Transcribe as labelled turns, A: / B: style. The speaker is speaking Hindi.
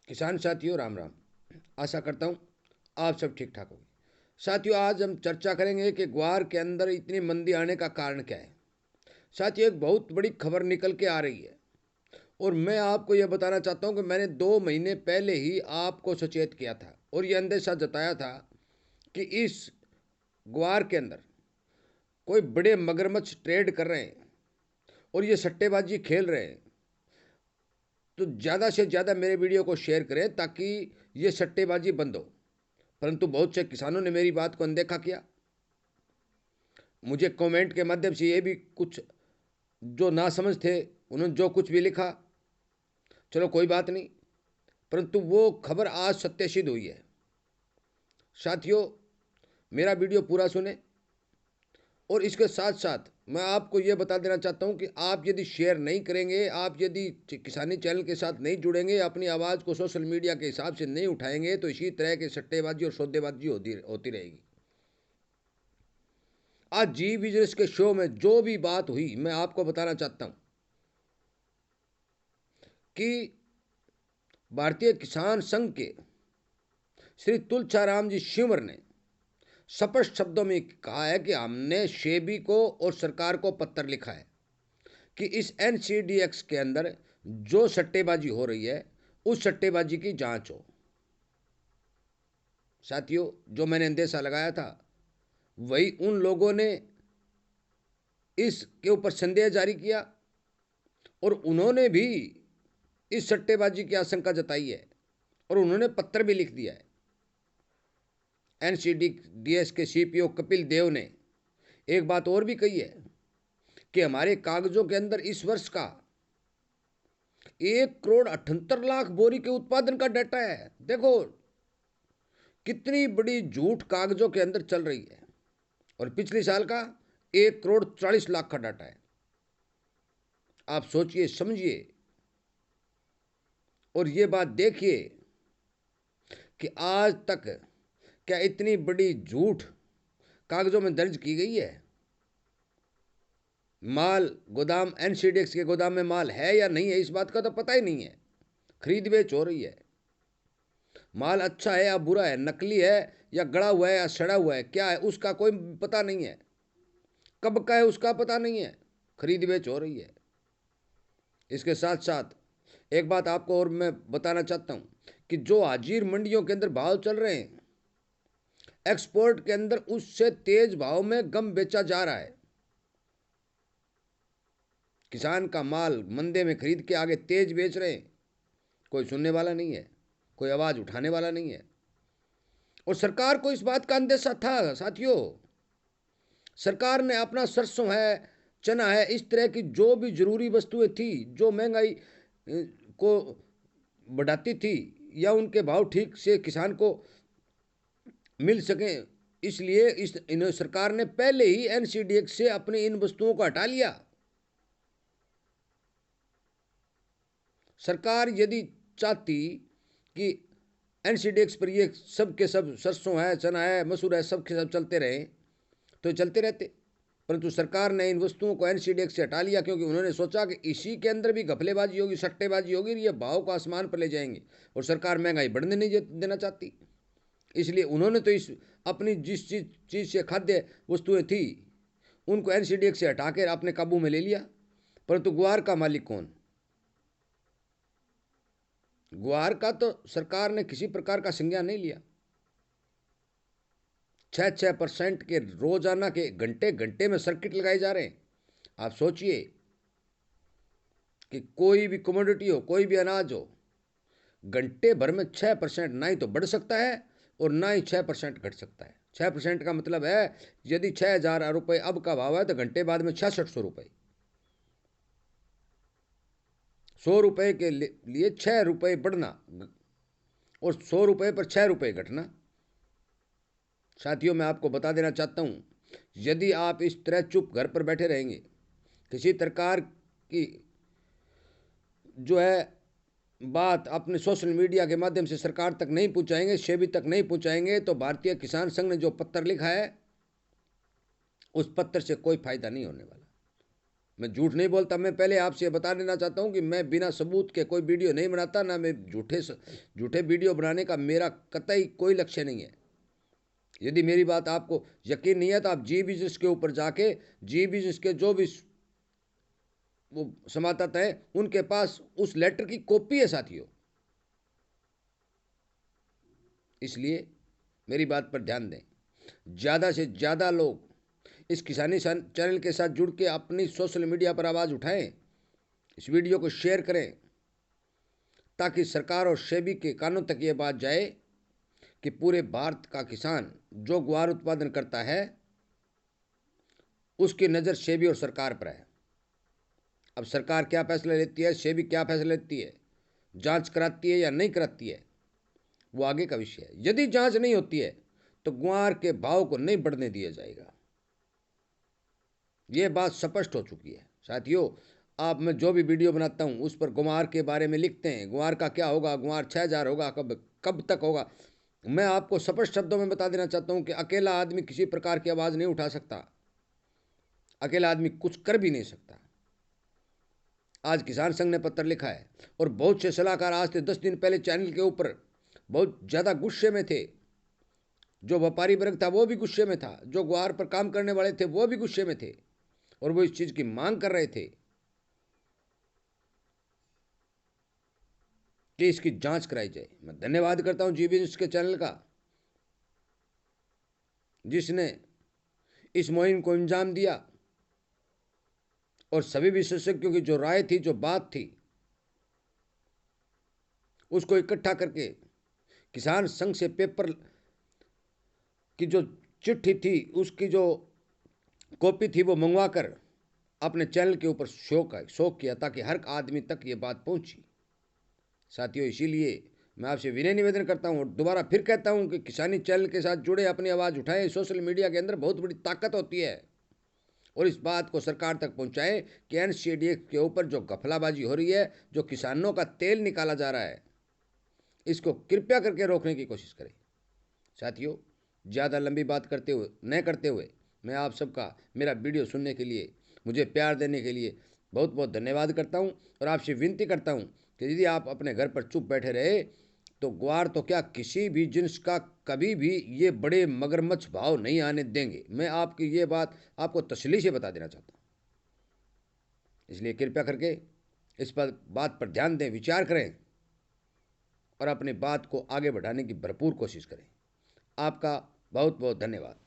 A: किसान साथियों राम राम। आशा करता हूँ आप सब ठीक ठाक होंगे। साथियों, आज हम चर्चा करेंगे कि ग्वार के अंदर इतनी मंदी आने का कारण क्या है। साथियों, एक बहुत बड़ी खबर निकल के आ रही है और मैं आपको यह बताना चाहता हूँ कि मैंने 2 महीने पहले ही आपको सचेत किया था और यह अंदेशा जताया था कि इस ग्वार के अंदर कोई बड़े मगरमच्छ ट्रेड कर रहे हैं और ये सट्टेबाजी खेल रहे हैं। तो ज़्यादा से ज़्यादा मेरे वीडियो को शेयर करें ताकि ये सट्टेबाजी बंद हो। परंतु बहुत से किसानों ने मेरी बात को अनदेखा किया। मुझे कमेंट के माध्यम से ये भी कुछ जो नासमझ थे उन्होंने जो कुछ भी लिखा, चलो कोई बात नहीं, परंतु वो खबर आज सत्य सिद्ध हुई है। साथियों, मेरा वीडियो पूरा सुने और इसके साथ साथ मैं आपको ये बता देना चाहता हूँ कि आप यदि शेयर नहीं करेंगे, आप यदि किसानी चैनल के साथ नहीं जुड़ेंगे, अपनी आवाज़ को सोशल मीडिया के हिसाब से नहीं उठाएंगे तो इसी तरह के सट्टेबाजी और सौदेबाजी होती रहेगी। आज जी बिजनेस के शो में जो भी बात हुई मैं आपको बताना चाहता हूं कि भारतीय किसान संघ के श्री तुलसीराम जी शिवर ने स्पष्ट शब्दों में कहा है कि हमने सेबी को और सरकार को पत्र लिखा है कि इस एनसीडीएक्स के अंदर जो सट्टेबाजी हो रही है उस सट्टेबाजी की जांच हो। साथियों, जो मैंने अंदेशा लगाया था वही उन लोगों ने इसके ऊपर संदेह जारी किया और उन्होंने भी इस सट्टेबाजी की आशंका जताई है और उन्होंने पत्र भी लिख दिया है। एनसीडीएस के सीपीओ कपिल देव ने एक बात और भी कही है कि हमारे कागजों के अंदर इस वर्ष का 1,78,00,000 बोरी के उत्पादन का डाटा है। देखो कितनी बड़ी झूठ कागजों के अंदर चल रही है। और पिछले साल का 1,40,00,000 का डाटा है। आप सोचिए, समझिए और ये बात देखिए कि आज तक क्या इतनी बड़ी झूठ कागजों में दर्ज की गई है। माल गोदाम एनसीडीएक्स के गोदाम में माल है या नहीं है इस बात का तो पता ही नहीं है। खरीद बेच हो रही है। माल अच्छा है या बुरा है, नकली है या गड़ा हुआ है या सड़ा हुआ है, क्या है उसका कोई पता नहीं है, कब का है उसका पता नहीं है। खरीद बेच हो रही है। इसके साथ साथ एक बात आपको और मैं बताना चाहता हूं कि जो हाजिर मंडियों के अंदर भाव चल रहे हैं, एक्सपोर्ट के अंदर उससे तेज भाव में गम बेचा जा रहा है। किसान का माल मंदे में खरीद के आगे तेज बेच रहे हैं। कोई सुनने वाला नहीं है, कोई आवाज उठाने वाला नहीं है। और सरकार को इस बात का अंदेशा था। साथियों, सरकार ने अपना सरसों है, चना है, इस तरह की जो भी जरूरी वस्तुएं थी जो महंगाई को बढ़ाती थी या उनके भाव ठीक से किसान को मिल सके, इसलिए इन सरकार ने पहले ही एनसीडीएक्स से अपनी इन वस्तुओं को हटा लिया। सरकार यदि चाहती कि एनसीडीएक्स पर ये सब के सब सरसों है, चना है, मसूर है, सब के सब चलते रहे तो चलते रहते, परंतु सरकार ने इन वस्तुओं को एनसीडीएक्स से हटा लिया क्योंकि उन्होंने सोचा कि इसी के अंदर भी घपलेबाजी होगी, सट्टेबाजी होगी, ये भाव को आसमान पर ले जाएंगे और सरकार महंगाई बढ़ने नहीं देना चाहती। इसलिए उन्होंने तो इस अपनी जिस चीज़ से खाद्य वस्तुएं थी उनको एनसीडीएक्स से हटा कर अपने काबू में ले लिया। परंतु ग्वार का मालिक कौन? ग्वार का तो सरकार ने किसी प्रकार का संज्ञान नहीं लिया। 6% के रोजाना के घंटे घंटे में सर्किट लगाए जा रहे हैं। आप सोचिए कि कोई भी कमोडिटी हो, कोई भी अनाज हो, घंटे भर में 6% ना ही तो बढ़ सकता है और ना ही 6% घट सकता है। 6% का मतलब है यदि 6,000 रुपये अब का भाव है तो घंटे बाद में 6,600 रुपये। 100 रुपये के लिए 6 रुपये बढ़ना और 100 रुपये पर 6 रुपये घटना। साथियों, मैं आपको बता देना चाहता हूं, यदि आप इस तरह चुप घर पर बैठे रहेंगे, किसी प्रकार की जो है बात अपने सोशल मीडिया के माध्यम से सरकार तक नहीं पहुंचाएंगे, सेबी तक नहीं पहुंचाएंगे, तो भारतीय किसान संघ ने जो पत्र लिखा है उस पत्र से कोई फायदा नहीं होने वाला। मैं झूठ नहीं बोलता। मैं पहले आपसे बता देना चाहता हूं कि मैं बिना सबूत के कोई वीडियो नहीं बनाता, ना मैं झूठे वीडियो बनाने का मेरा कतई कोई लक्ष्य नहीं है। यदि मेरी बात आपको यकीन नहीं है तो आप जी बिजनेस के ऊपर जाके जी बिजनेस के जो भी वो संवाददाता हैं उनके पास उस लेटर की कॉपी है साथियों। इसलिए मेरी बात पर ध्यान दें। ज़्यादा से ज़्यादा लोग इस किसानी चैनल के साथ जुड़ के अपनी सोशल मीडिया पर आवाज़ उठाएं, इस वीडियो को शेयर करें, ताकि सरकार और सेबी के कानों तक ये बात जाए कि पूरे भारत का किसान जो ग्वार उत्पादन करता है उसकी नज़र सेबी और सरकार पर है। अब सरकार क्या फैसला लेती है, सेबी क्या फैसला लेती है, जांच कराती है या नहीं कराती है, वो आगे का विषय है। यदि जांच नहीं होती है तो ग्वार के भाव को नहीं बढ़ने दिया जाएगा। ये बात स्पष्ट हो चुकी है साथियों। आप मैं जो भी वीडियो बनाता हूँ उस पर ग्वार के बारे में लिखते हैं, ग्वार का क्या होगा, ग्वार 6000 होगा, कब कब तक होगा। मैं आपको स्पष्ट शब्दों में बता देना चाहता हूँ कि अकेला आदमी किसी प्रकार की आवाज़ नहीं उठा सकता, अकेला आदमी कुछ कर भी नहीं सकता। आज किसान संघ ने पत्र लिखा है और बहुत से सलाहकार आज से 10 दिन पहले चैनल के ऊपर बहुत ज़्यादा गुस्से में थे। जो व्यापारी वर्ग था वो भी गुस्से में था, जो ग्वार पर काम करने वाले थे वो भी गुस्से में थे और वो इस चीज़ की मांग कर रहे थे कि इसकी जांच कराई जाए। मैं धन्यवाद करता हूं जी बिजनेस के चैनल का, जिसने इस मुहिम को अंजाम दिया और सभी विशेषज्ञों की जो राय थी, जो बात थी, उसको इकट्ठा करके किसान संघ से पेपर की जो चिट्ठी थी उसकी जो कॉपी थी वो मंगवाकर अपने चैनल के ऊपर शो किया ताकि हर आदमी तक ये बात पहुंची। साथियों, इसीलिए मैं आपसे विनय निवेदन करता हूं और दोबारा फिर कहता हूं कि किसानी चैनल के साथ जुड़े, अपनी आवाज़ उठाएं। सोशल मीडिया के अंदर बहुत बड़ी ताकत होती है और इस बात को सरकार तक पहुंचाएं कि एनसीडीएक्स के ऊपर जो घपलाबाजी हो रही है, जो किसानों का तेल निकाला जा रहा है, इसको कृपया करके रोकने की कोशिश करें। साथियों, ज़्यादा लंबी बात न करते हुए मैं आप सबका मेरा वीडियो सुनने के लिए, मुझे प्यार देने के लिए बहुत बहुत धन्यवाद करता हूं और आपसे विनती करता हूं कि यदि आप अपने घर पर चुप बैठे रहे तो ग्वार तो क्या, किसी भी जिन्स का कभी भी ये बड़े मगरमच्छ भाव नहीं आने देंगे। मैं आपकी ये बात आपको तसल्ली से बता देना चाहता हूँ। इसलिए कृपया करके इस पर बात पर ध्यान दें, विचार करें और अपनी बात को आगे बढ़ाने की भरपूर कोशिश करें। आपका बहुत बहुत धन्यवाद।